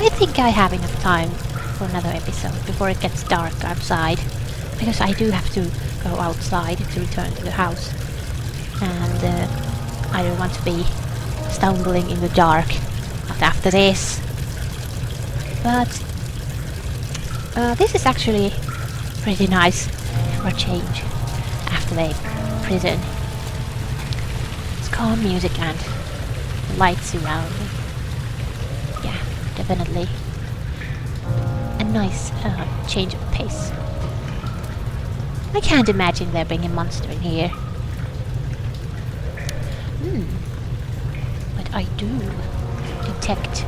I think I have enough time for another episode before it gets dark outside. Because I do have to go outside to return to the house. And I don't want to be stumbling in the dark after this. But this is actually pretty nice for a change after the prison. It's calm music and lights around. Yeah, definitely a nice change of pace. I can't imagine there being a monster in here. But I do detect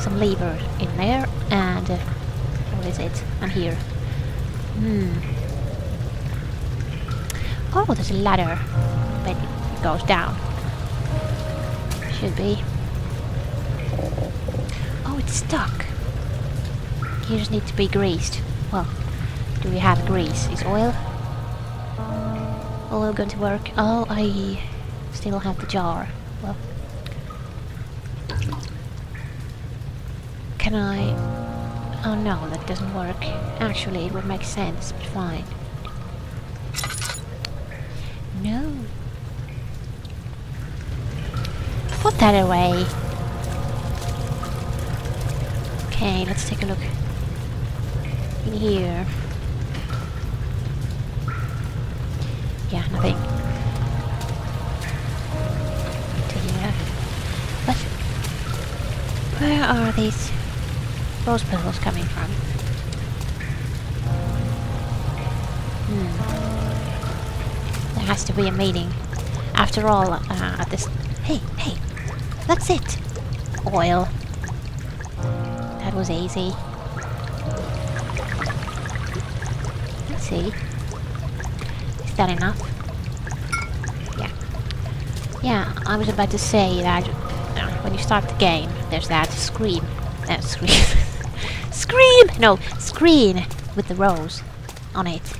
some lever in there, and what is it? And here. Oh, there's a ladder, but it goes down. Should be. Oh, it's stuck. Gears need to be greased. Well, do we have grease? Is oil going to work? Oh, I still have the jar. Well, can I? Oh no, that doesn't work. Actually, it would make sense, but fine. No. Put that away. Okay, let's take a look in here. Yeah, nothing. Yeah. But where are these rose petals coming from? There has to be a meaning. After all, at this... Hey, that's it! Oil. That was easy. Let's see. Is that enough? Yeah. Yeah, I was about to say that when you start the game, there's that screen. Scream! No, screen with the rose on it.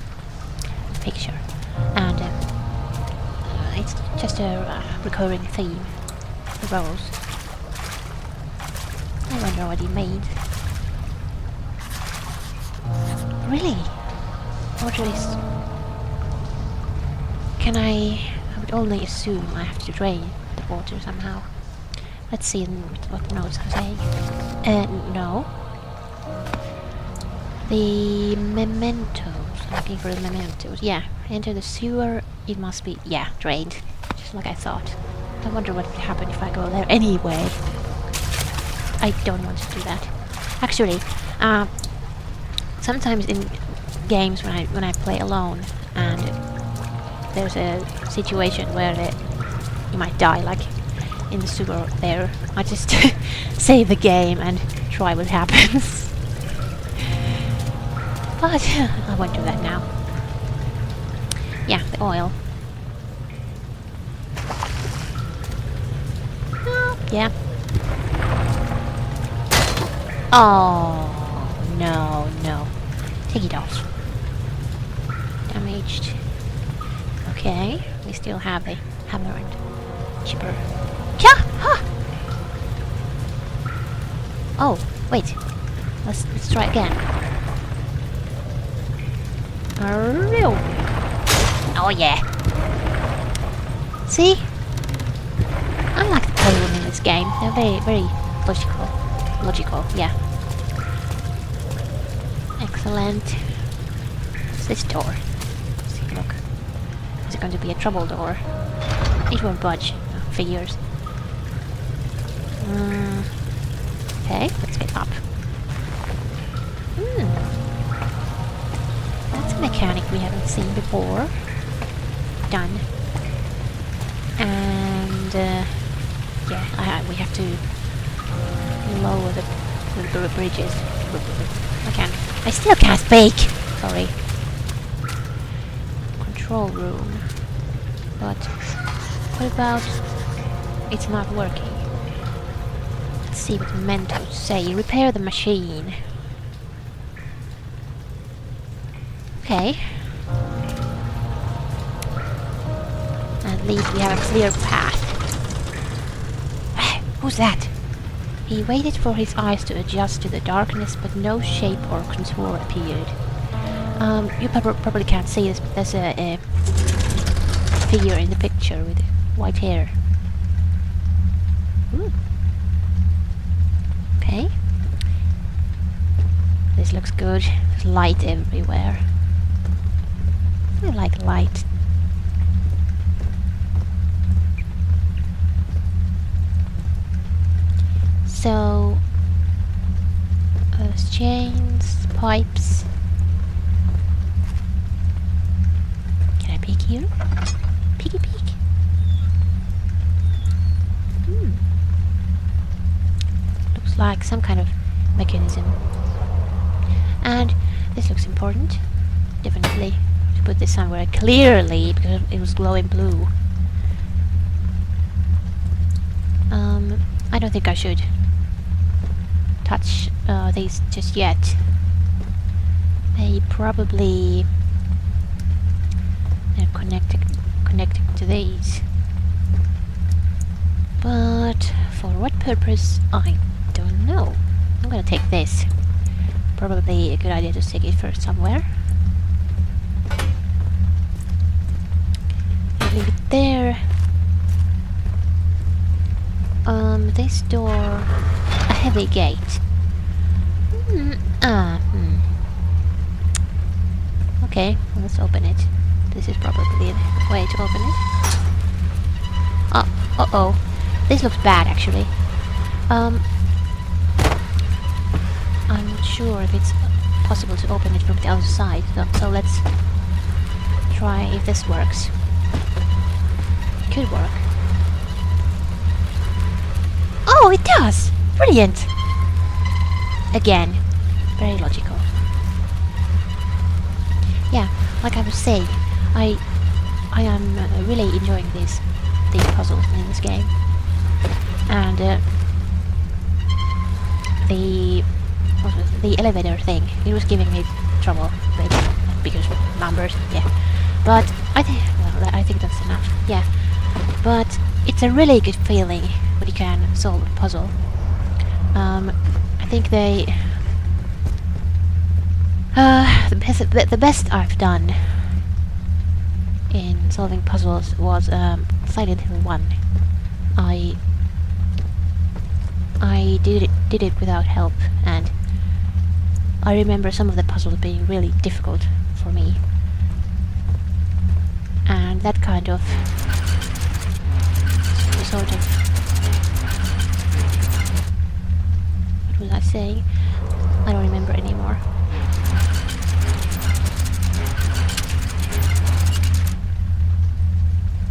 Picture. And it's just a recurring theme. The rose. I wonder what he made. Really? What is... Can I would only assume I have to drain the water somehow. Let's see what notes I'm saying. No. The mementos. I'm looking for the mementos. Yeah. Enter the sewer. It must be... Yeah, drained. Just like I thought. I wonder what would happen if I go there anyway. I don't want to do that. Actually, sometimes in games when I play alone and there's a situation where you might die, like in the sewer there, I just save the game and try what happens. But I won't do that now. Yeah, the oil. Yeah. Oh, no. Take it off. Damaged. Okay, we still have a hammer and chipper. Yeah! Huh! Oh, wait. Let's try again. Oh yeah. See? I like the puzzles in this game. They're very logical, yeah. Excellent. What's this door? Let's take a look. Is it going to be a trouble door? It won't budge. Figures. Okay, let's get up. That's a mechanic we haven't seen before. Done. And yeah, we have to lower the bridges. I still can't speak. Sorry. Control room. But what about it's not working? Let's see what the Mentos say. Repair the machine. Okay. At least we have a clear path. Who's that? He waited for his eyes to adjust to the darkness, but no shape or contour appeared. You probably can't see this, but there's a figure in the picture with white hair. Ooh. Okay. This looks good. There's light everywhere. I like light. So, there's chains, pipes. Can I peek here? Peeky peek. Looks like some kind of mechanism. And this looks important. Definitely to put this somewhere clearly because it was glowing blue. I don't think I should touch these just yet. They probably are connected to these. But for what purpose, I don't know. I'm gonna take this. Probably a good idea to stick it first somewhere. Leave it there. This door, a heavy gate. Okay, well, let's open it. This is probably the way to open it. Uh-oh. This looks bad, actually. I'm not sure if it's possible to open it from the other side, so let's try if this works. It could work. Oh, it does! Brilliant! Again, very logical. Yeah, like I was saying, I am really enjoying these puzzles in this game, and the elevator thing, it was giving me trouble because of numbers. Yeah, but I think that's enough. Yeah, but it's a really good feeling when you can solve a puzzle. I think the best I've done in solving puzzles was Silent Hill 1. I did it without help, and I remember some of the puzzles being really difficult for me. And that kind of sort of, what was I saying? I don't remember anymore.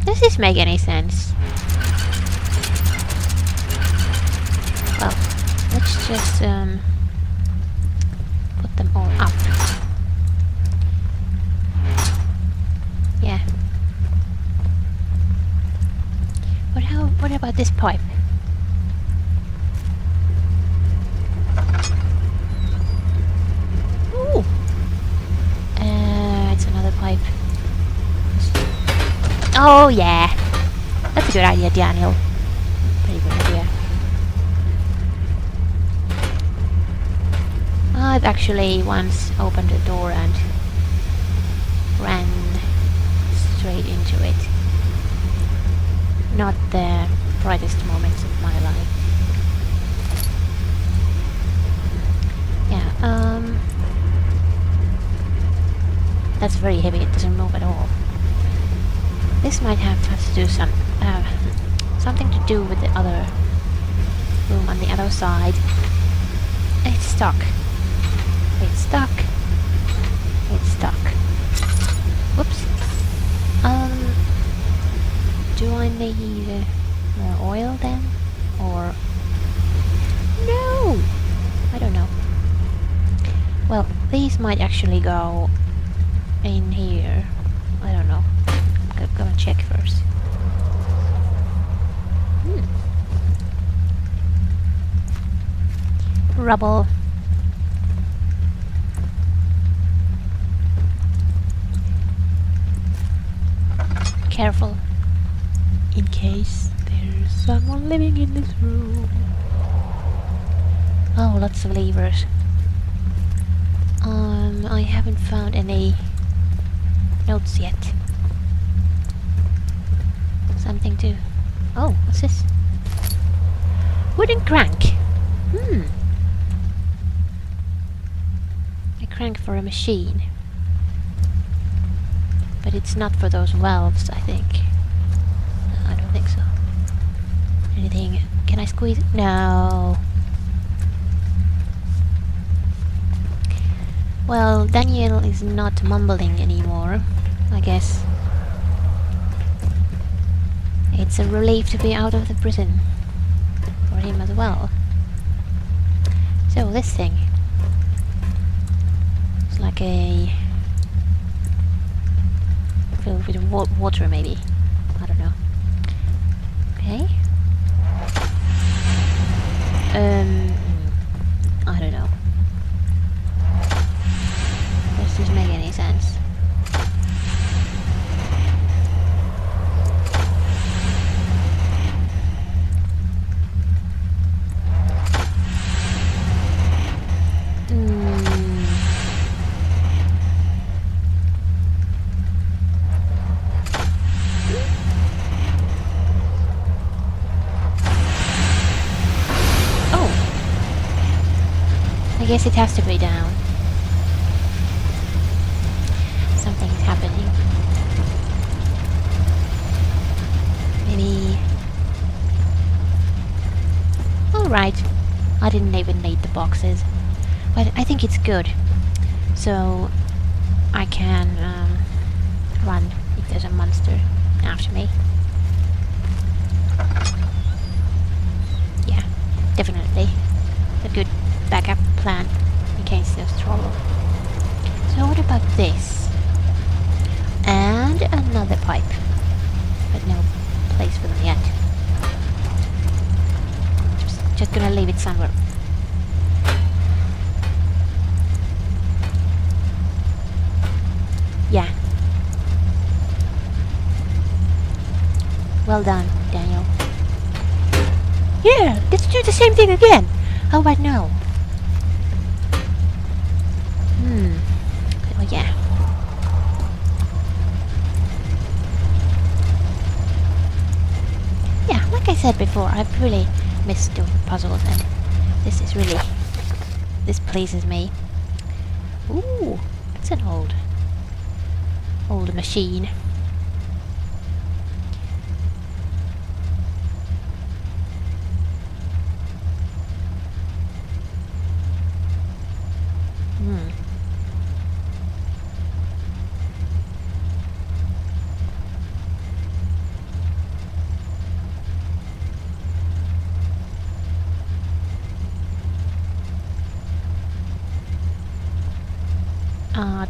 Does this make any sense? Well, let's just put them all up. Yeah. What about this pipe? Ooh! It's another pipe. Oh yeah! That's a good idea, Daniel. Pretty good idea. I've actually once opened a door and ran straight into it. Not the brightest moments of my life. Yeah, that's very heavy, it doesn't move at all. This might have to do something to do with the other room on the other side. It's stuck. It's stuck. It's stuck. Whoops. Do I need more oil then? Or... No! I don't know. Well, these might actually go in here. I don't know. I'm gonna check first. Rubble. Careful. In case there's someone living in this room. Oh, lots of levers. I haven't found any notes yet. Something to... Oh, what's this? Wooden crank! A crank for a machine. But it's not for those valves, I think. No, I don't think so. Anything... Can I squeeze it? No! Well, Daniel is not mumbling anymore, I guess. It's a relief to be out of the prison. For him as well. So, this thing. It's like a... filled with water, maybe. I don't know. Okay. I don't know. Does this make any sense? I guess it has to be down. Something is happening. Maybe... Alright. I didn't even need the boxes. But I think it's good. So... I can run if there's a monster after me. Yeah, definitely. A good backup plan in case there's trouble. So what about this? And another pipe. But no place for them yet. Just gonna leave it somewhere. Yeah. Well done, Daniel. Yeah, let's do the same thing again. How about now? Oh yeah. Yeah, like I said before, I've really missed doing puzzles, and this is really... this pleases me. Ooh, it's an old machine.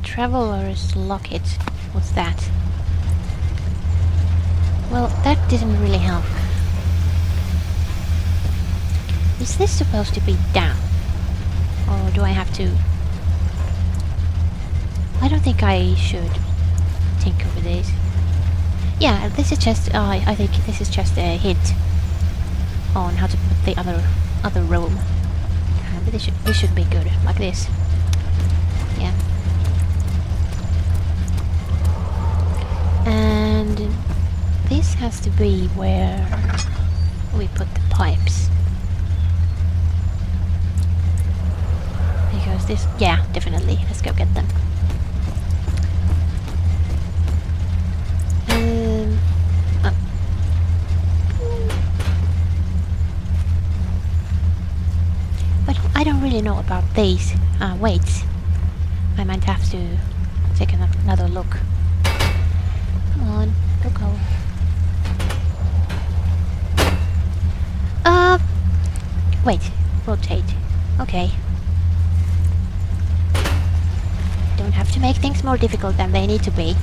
Traveler's locket. What's that? Well, that didn't really help. Is this supposed to be down? Or do I have to... I don't think I should tinker with this. Yeah, this is just... I think this is just a hint on how to put the other room. But this should be good, like this. Yeah. And this has to be where we put the pipes. Because this... yeah, definitely. Let's go get them. But I don't really know about these weights. I might have to take another look. Come on, go. Wait, rotate. Okay. Don't have to make things more difficult than they need to be.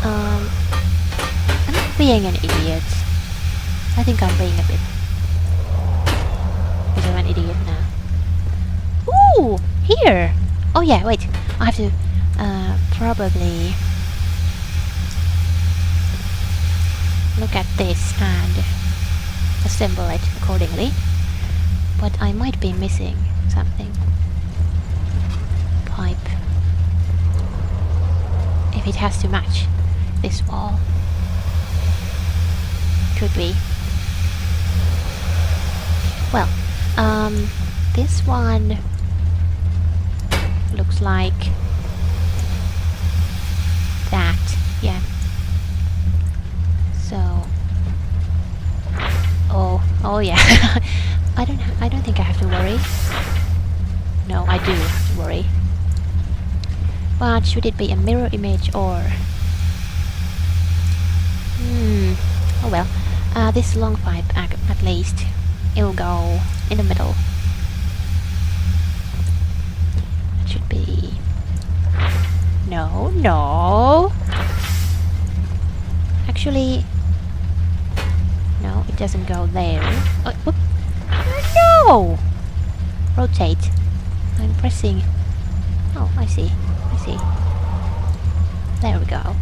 I'm not being an idiot. I think I'm being a bit of an idiot now. Ooh! Here! Oh yeah, wait. I have to probably look at this and assemble it accordingly. But I might be missing something. Pipe. If it has to match this wall. Could be. Well, this one looks like that, yeah. So, oh yeah. I don't think I have to worry. No, I do have to worry. But should it be a mirror image or? Oh well. This long pipe, at least, it'll go in the middle. It should be. No. Actually, no, it doesn't go there. Oh, whoop. No! Rotate. I'm pressing. Oh, I see. There we go.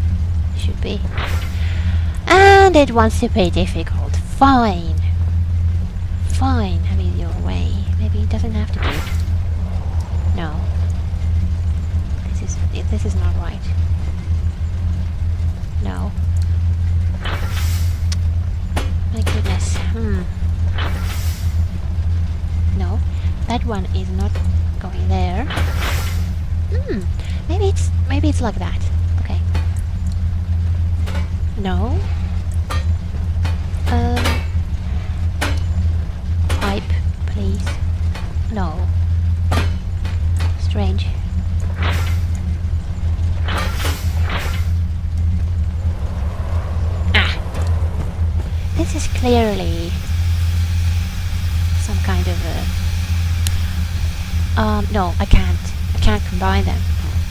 Should be. And it wants to be difficult. Fine. Have it your way. Maybe it doesn't have to be. No. This is not right. No. My goodness. No. That one is not going there. Maybe it's like that. Okay. No. Pipe, please. No. Strange. This is clearly some kind of a... no, I can't combine them.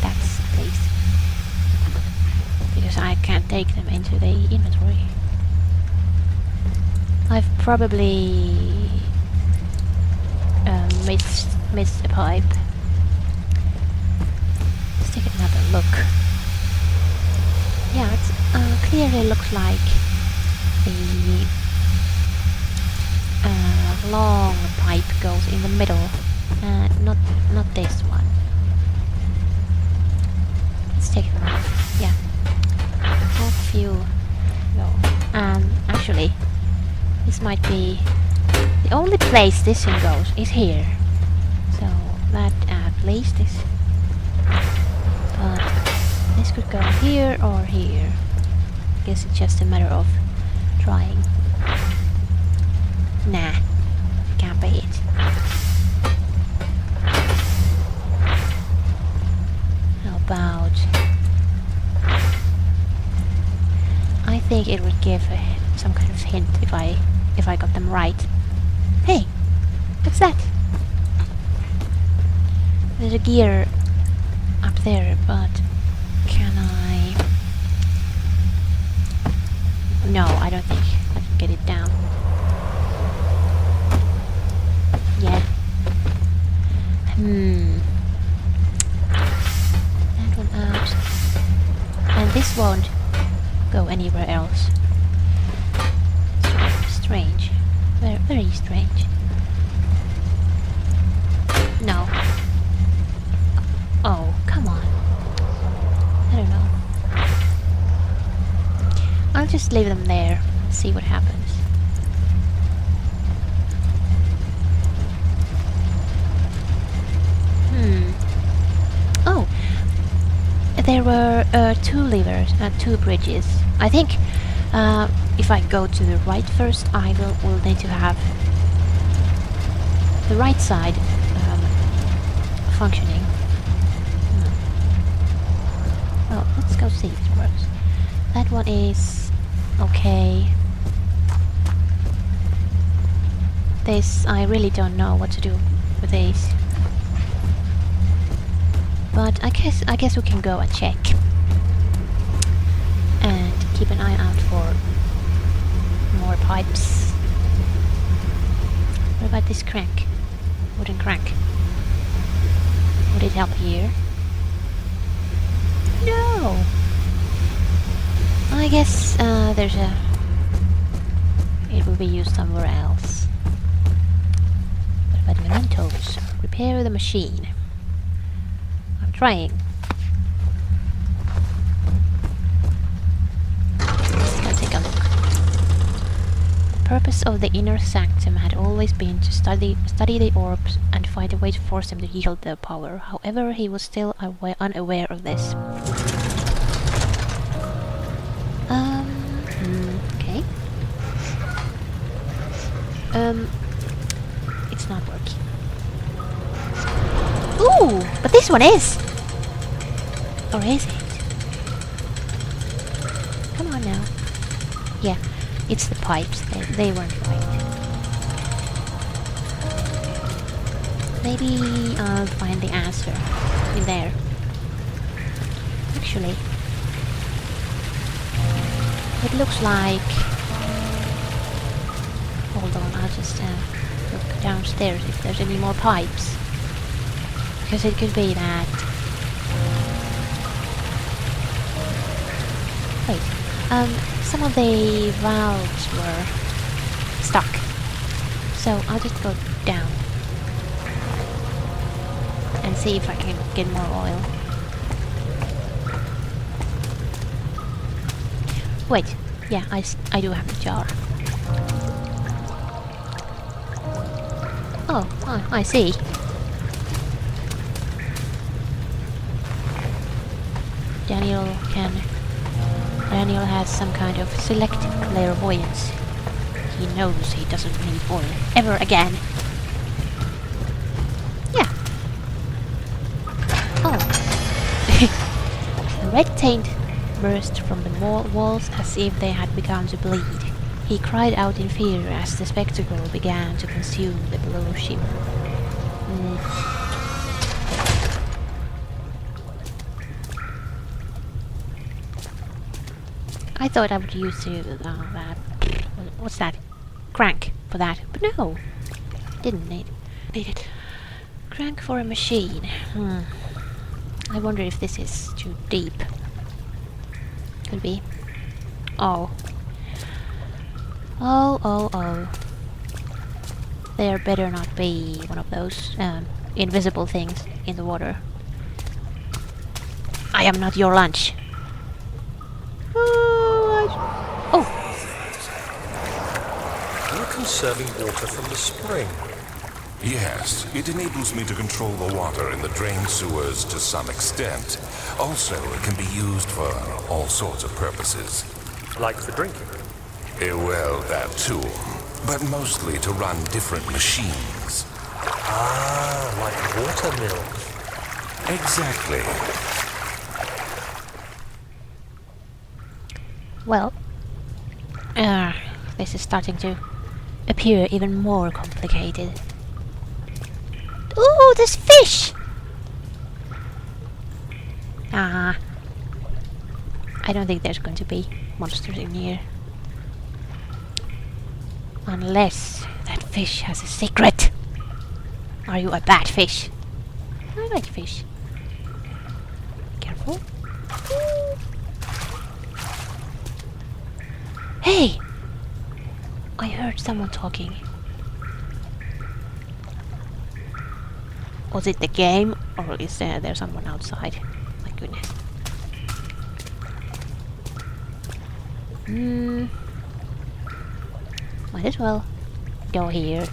That's at least. Because I can't take them into the inventory. I've probably missed a pipe. Let's take another look. Yeah, it clearly looks like the long pipe goes in the middle, not this one. Let's take it off. Yeah, off you go. And actually, this might be the only place this thing goes is here. So that at least is. But this could go here or here. I guess it's just a matter of trying. Nah, can't be it. How about? I think it would give some kind of hint if I got them right. Hey, what's that? There's a gear up there, but can I? No, I don't think I can get it down. Yet. That one out. And this won't go anywhere else. Strange. Very, very strange. No. Oh, come on. I don't know. I'll just leave them there and see what happens. Oh! There were two levers, two bridges. I think if I go to the right first, I will need to have the right side functioning. Well, let's go see if it works. That one is okay. This, I really don't know what to do with these. But I guess we can go and check. And keep an eye out for more pipes. What about this crank? Wooden crank. Would it help here? No! I guess there's a... It will be used somewhere else. What about mementos? Repair the machine. I'm trying. Let's take a look. The purpose of the inner sanctum had always been to study the orbs and find a way to force them to yield their power. However, he was still unaware of this. Okay. It's not working. Ooh, but this one is! Or is it? Come on now. Yeah, it's the pipes. They weren't right. Maybe I'll find the answer in there. Actually, it looks like... Hold on, I'll just look downstairs if there's any more pipes. Because it could be that... Wait, some of the valves were stuck. So I'll just go down and see if I can get more oil. Wait, yeah, I do have the jar. Oh, I see. Daniel has some kind of selective clairvoyance. He knows he doesn't need oil ever again. Yeah. Oh. The red taint burst from the walls as if they had begun to bleed. He cried out in fear as the spectacle began to consume the below ship. I thought I would use that. What's that? Crank for that, but no, didn't need it. Crank for a machine. I wonder if this is too deep. Could be. Oh. Oh. There better not be one of those invisible things in the water. I am not your lunch. Oh! You're conserving water from the spring. Yes, it enables me to control the water in the drain sewers to some extent. Also, it can be used for all sorts of purposes. Like for drinking? Well, that too. But mostly to run different machines. Ah, like water mills. Exactly. Well, this is starting to appear even more complicated. Ooh, there's fish! I don't think there's going to be monsters in here. Unless that fish has a secret. Are you a bad fish? I like fish. Careful. Ooh. Hey! I heard someone talking. Was it the game, or is there someone outside? My goodness. Might as well go here.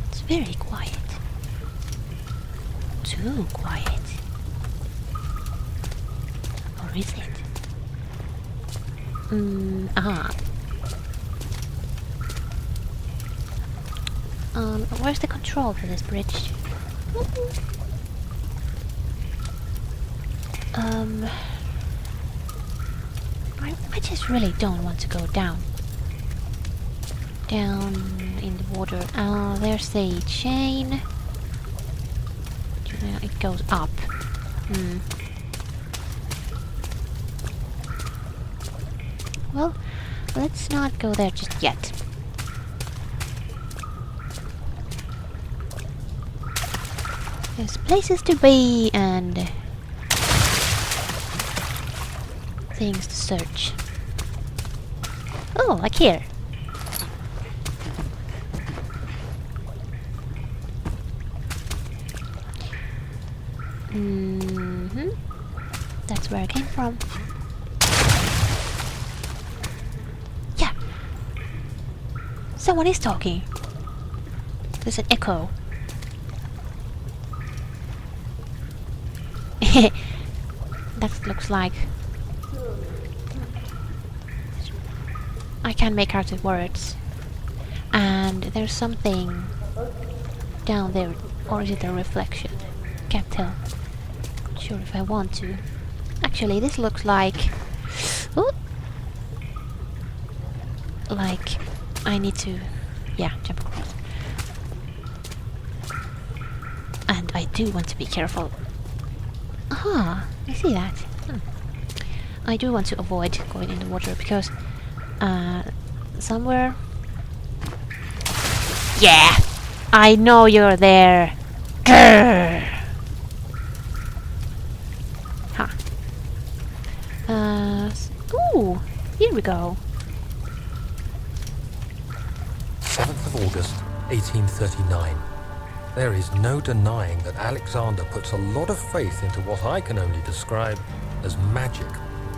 It's very quiet. Too quiet. Or is it? Where's the control for this bridge? I just really don't want to go down in the water. There's the chain. It goes up. Well, let's not go there just yet. There's places to be and things to search. Oh, like here. That's where I came from. Yeah. Someone is talking. There's an echo. That looks like... I can't make out the words. And there's something down there. Or is it a reflection? Can't tell. Not sure if I want to. Actually, this looks like... Ooh, like I need to... Yeah, jump across. And I do want to be careful. Aha, I see that. I do want to avoid going in the water because somewhere... Yeah! I know you're there! Grrr. Huh. Ooh! Here we go. 7th of August, 1839. There is no denying that Alexander puts a lot of faith into what I can only describe as magic.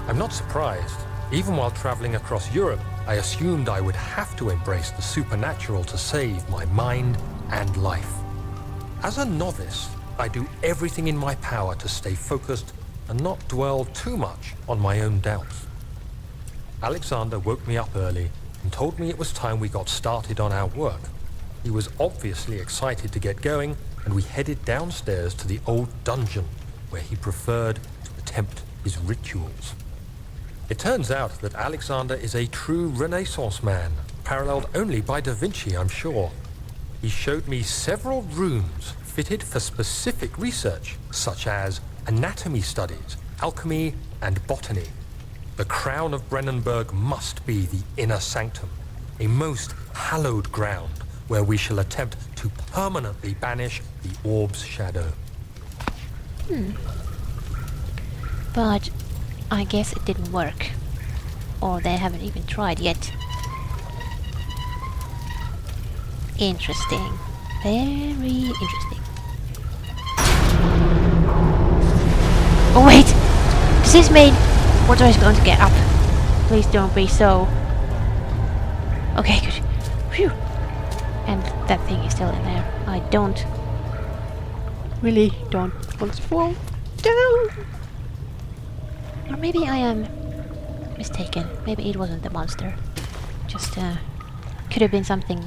I'm not surprised. Even while traveling across Europe, I assumed I would have to embrace the supernatural to save my mind and life. As a novice, I do everything in my power to stay focused and not dwell too much on my own doubts. Alexander woke me up early and told me it was time we got started on our work. He was obviously excited to get going, and we headed downstairs to the old dungeon where he preferred to attempt his rituals. It turns out that Alexander is a true Renaissance man, paralleled only by Da Vinci, I'm sure. He showed me several rooms fitted for specific research, such as anatomy studies, alchemy, and botany. The crown of Brennenburg must be the inner sanctum, a most hallowed ground where we shall attempt to permanently banish the orb's shadow. But I guess it didn't work. Or they haven't even tried yet. Interesting. Very interesting. Oh wait! Does this mean water is going to get up? Please don't be so... Okay, good. Phew! And that thing is still in there. I really don't want to fall down. Or maybe I am mistaken. Maybe it wasn't the monster. Just could have been something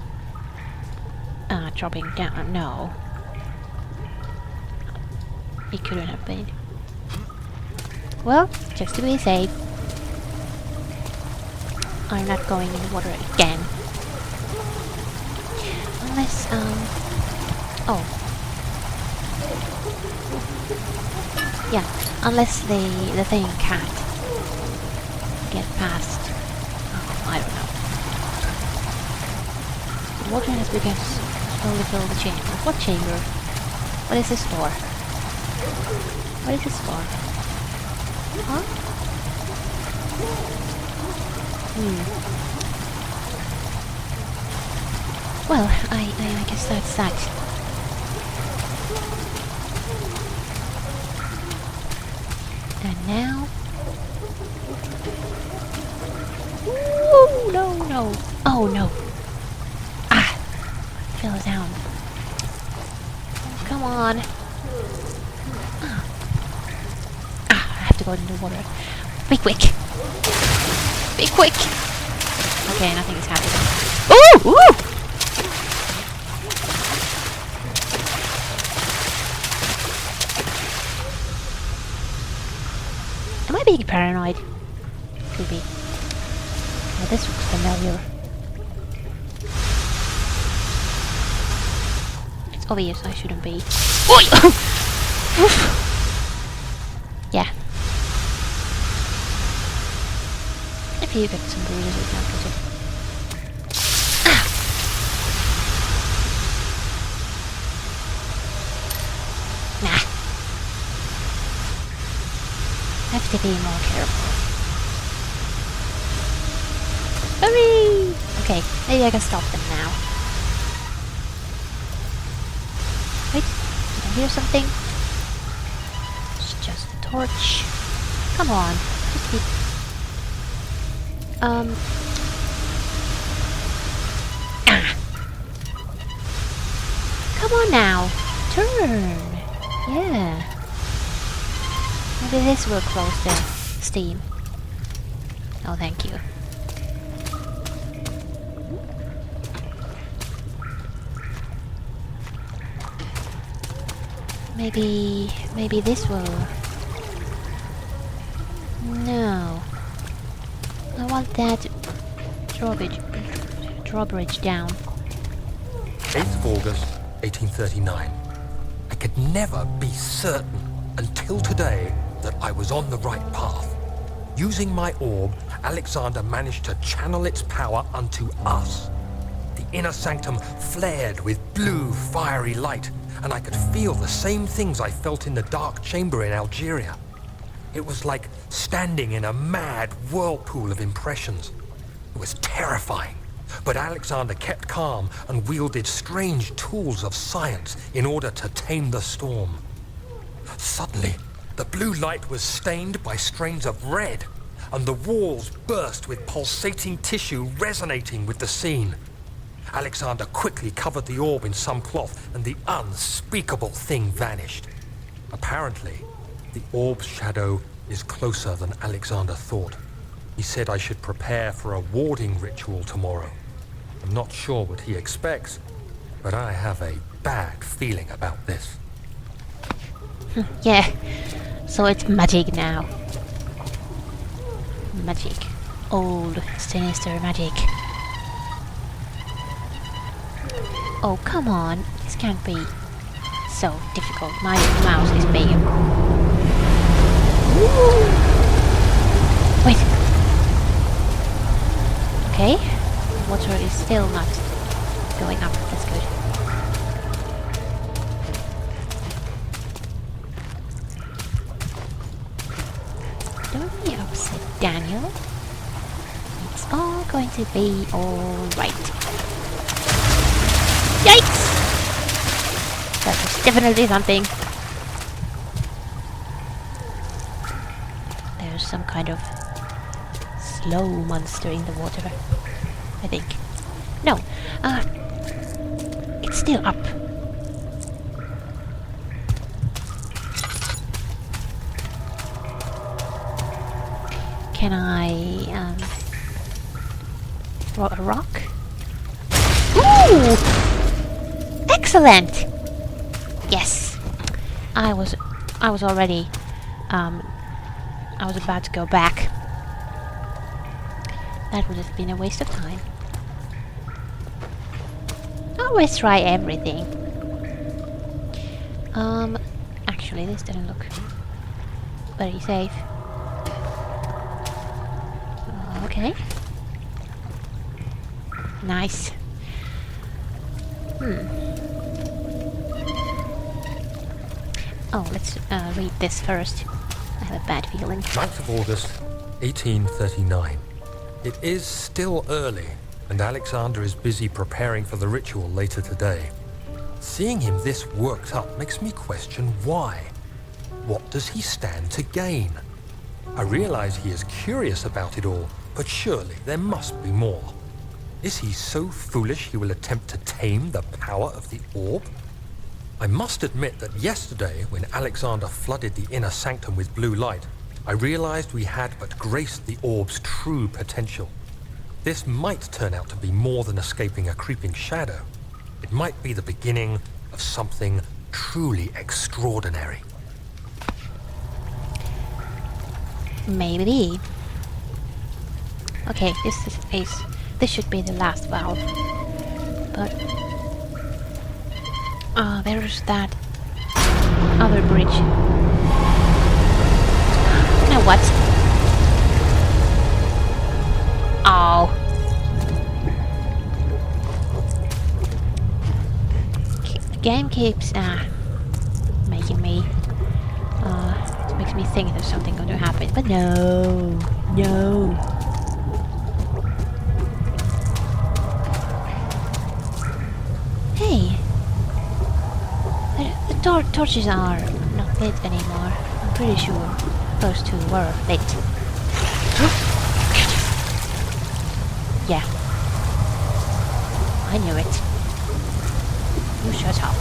dropping down. No. It couldn't have been. Well, just to be safe, I'm not going in the water again. Unless, oh. Yeah, unless the thing can't get past. Oh, I don't know. The water has begun to slowly fill the chamber. What chamber? What is this for? What is this for? Huh? Well, I guess that's that. And now... Ooh, no. Oh, no. Ah! Fell down. Come on. I have to go into the water. Be quick. Be quick. Okay, nothing is happening. Ooh! Ooh! Am I being paranoid? Could be. Oh, this looks familiar. It's obvious I shouldn't be. Yeah. if you get some bruises, it's not good. Nah. Have to be more careful. Hurry! Okay, maybe I can stop them now. Wait, did I hear something? It's just a torch. Come on, just be... Ah! Come on now! Turn! Yeah. Maybe this will close the steam. Oh, thank you. Maybe this will... No. I want that drawbridge down. 8th of August, 1839. I could never be certain until today that I was on the right path. Using my orb, Alexander managed to channel its power unto us. The inner sanctum flared with blue, fiery light, and I could feel the same things I felt in the dark chamber in Algeria. It was like standing in a mad whirlpool of impressions. It was terrifying, but Alexander kept calm and wielded strange tools of science in order to tame the storm. Suddenly, the blue light was stained by strains of red, and the walls burst with pulsating tissue resonating with the scene. Alexander quickly covered the orb in some cloth, and the unspeakable thing vanished. Apparently, the orb's shadow is closer than Alexander thought. He said I should prepare for a warding ritual tomorrow. I'm not sure what he expects, but I have a bad feeling about this. Yeah, so it's magic now. Magic. Old, sinister magic. Oh, come on. This can't be so difficult. My mouse is big. Woo! Wait. Okay. Water is still not going up. That's good. Don't be upset, Daniel. It's all going to be alright. Yikes! That was definitely something. There's some kind of slow monster in the water, I think. No, it's still up. Can I, throw a rock? Ooh! Excellent! Yes! I was already, I was about to go back. That would have been a waste of time. Always try everything. Actually this doesn't look very safe. Okay. Nice. Oh, let's read this first. I have a bad feeling. 9th of August, 1839. It is still early, and Alexander is busy preparing for the ritual later today. Seeing him this worked up makes me question why. What does he stand to gain? I realize he is curious about it all, but surely there must be more. Is he so foolish he will attempt to tame the power of the orb? I must admit that yesterday, when Alexander flooded the inner sanctum with blue light, I realized we had but graced the orb's true potential. This might turn out to be more than escaping a creeping shadow. It might be the beginning of something truly extraordinary. Maybe. Okay, this should be the last valve. But there's that other bridge. You know what? game keeps making me it makes me think there's something going to happen, but no, no. Hey, the torches are not lit anymore. I'm pretty sure those two were lit. Yeah, I knew it. You shut up.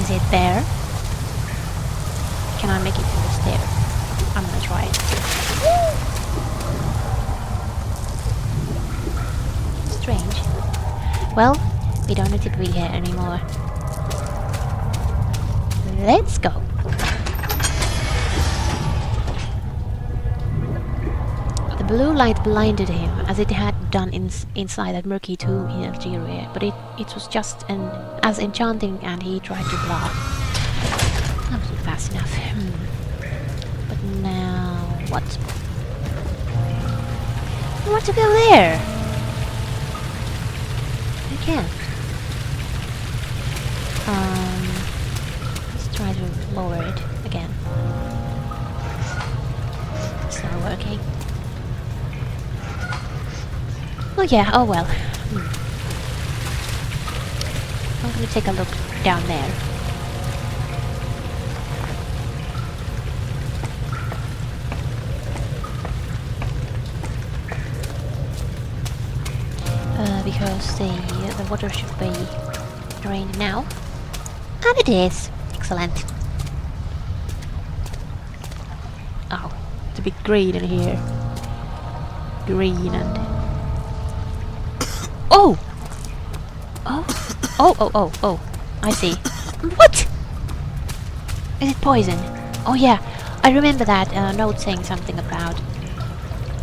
Is it there? Can I make it to the stair? I'm gonna try it. Strange. Well, we don't need to be here anymore. Let's go. The blue light blinded him, as it had done inside that murky tomb in Algeria, but it was just as enchanting, and he tried to bluff. That wasn't fast enough. But now what? I want to go there. I can't. Let's try to lower it again. It's not working. Oh yeah, oh well. I'm gonna take a look down there. Because the water should be drained now. And it is! Excellent. Oh, it's a bit green in here. Green and... Oh! Oh! Oh, oh, oh, oh. I see. What? Is it poison? Oh yeah, I remember that note saying something about...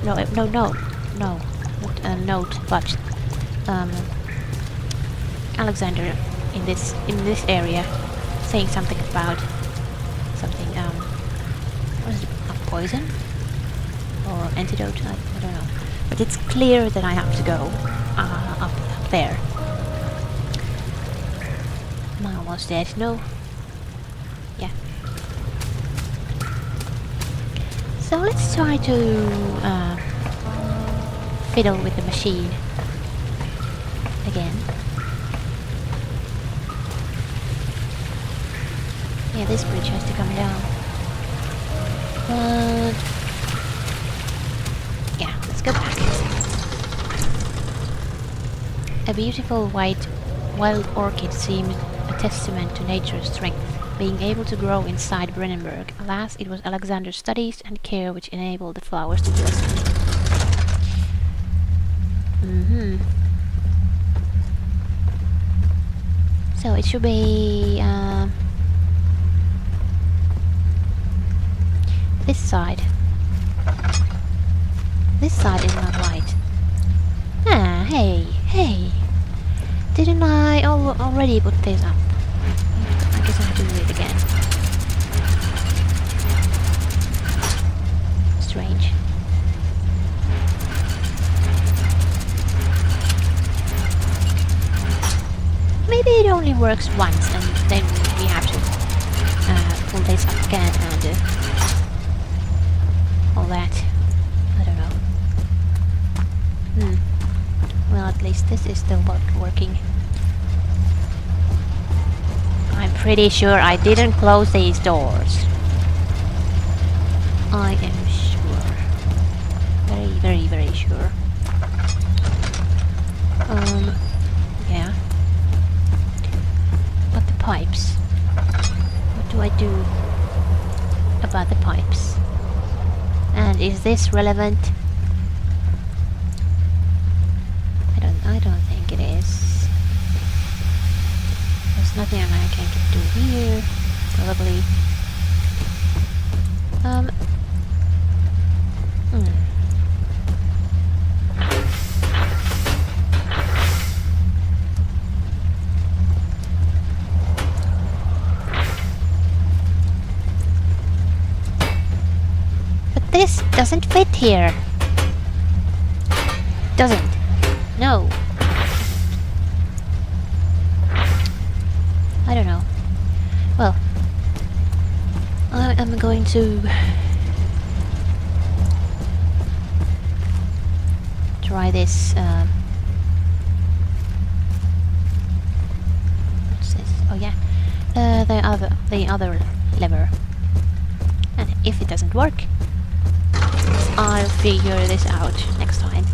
No, no. Not a note, but... Alexander in this area saying something about something, what is it? Poison? Or antidote? I don't know. But it's clear that I have to go up there. Am I almost dead? No. Yeah. So let's try to fiddle with the machine again. Yeah, this bridge has to come down. But yeah, let's go back. A beautiful white wild orchid seemed a testament to nature's strength, being able to grow inside Brennenburg. Alas, it was Alexander's studies and care which enabled the flowers to blossom. So it should be this side. This side is not right. Ah, hey. Didn't I already put this up? I guess I have to do it again. Strange. Maybe it only works once, and then we have to pull this up again and all that. I don't know. Well, at least this is still working. I'm pretty sure I didn't close these doors. I am sure. Very sure. Yeah. But the pipes. What do I do about the pipes? And is this relevant? I don't think it is. There's nothing I can do here, probably. But this doesn't fit here. Doesn't. No. going to try this. What's this? Oh yeah, the other lever. And if it doesn't work, I'll figure this out next time.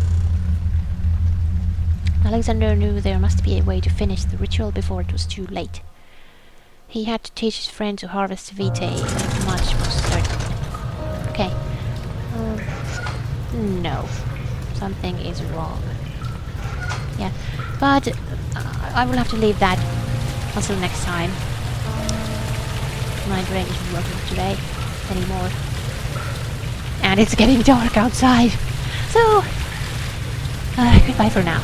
Alexander knew there must be a way to finish the ritual before it was too late. He had to teach his friend to harvest vitae, that much was certain. Okay. No. Something is wrong. Yeah. But I will have to leave that until next time. My brain isn't working today anymore. And it's getting dark outside. So, goodbye for now.